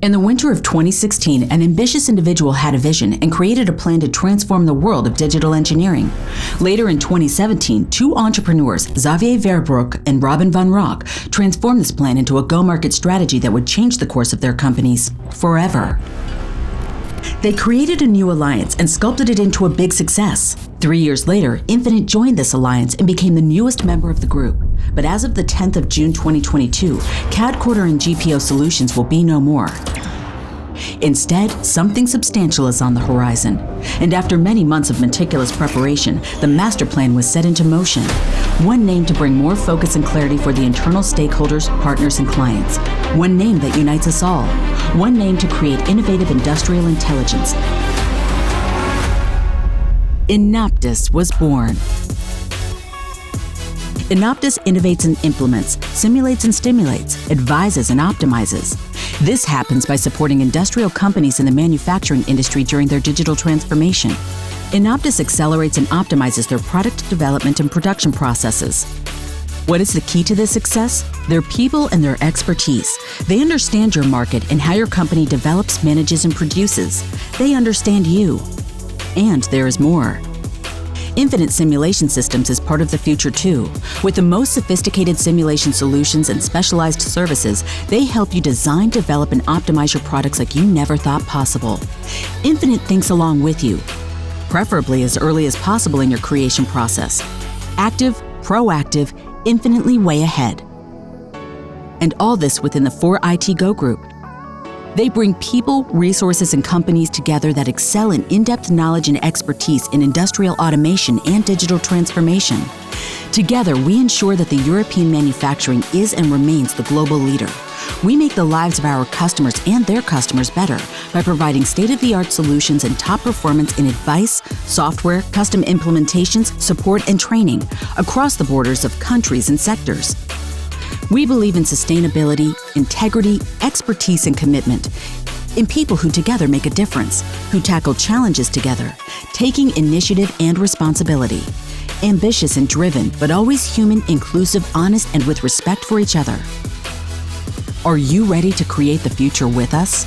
In the winter of 2016, an ambitious individual had a vision and created a plan to transform the world of digital engineering. Later in 2017, two entrepreneurs, Xavier Verbroek and Robin van Rock, transformed this plan into a go-market strategy that would change the course of their companies forever. They created a new alliance and sculpted it into a big success. 3 years later, Infinite joined this alliance and became the newest member of the group. But as of the 10th of June 2022, CadCorner and GPO Solutions will be no more. Instead, something substantial is on the horizon. And after many months of meticulous preparation, the master plan was set into motion. One name to bring more focus and clarity for the internal stakeholders, partners, and clients. One name that unites us all. One name to create innovative industrial intelligence. Innoptus was born. Innoptus innovates and implements, simulates and stimulates, advises and optimizes. This happens by supporting industrial companies in the manufacturing industry during their digital transformation. Innoptus accelerates and optimizes their product development and production processes. What is the key to this success? Their people and their expertise. They understand your market and how your company develops, manages, and produces. They understand you. And there is more. Infinite Simulation Systems is part of the future too. With the most sophisticated simulation solutions and specialized services, they help you design, develop, and optimize your products like you never thought possible. Infinite thinks along with you, preferably as early as possible in your creation process. Active, proactive, infinitely way ahead. And all this within the 4ITEGO group. They bring people, resources, and companies together that excel in in-depth knowledge and expertise in industrial automation and digital transformation. Together, we ensure that the European manufacturing is and remains the global leader. We make the lives of our customers and their customers better by providing state-of-the-art solutions and top performance in advice, software, custom implementations, support, and training across the borders of countries and sectors. We believe in sustainability, integrity, expertise, and commitment. In people who together make a difference, who tackle challenges together, taking initiative and responsibility. Ambitious and driven, but always human, inclusive, honest, and with respect for each other. Are you ready to create the future with us?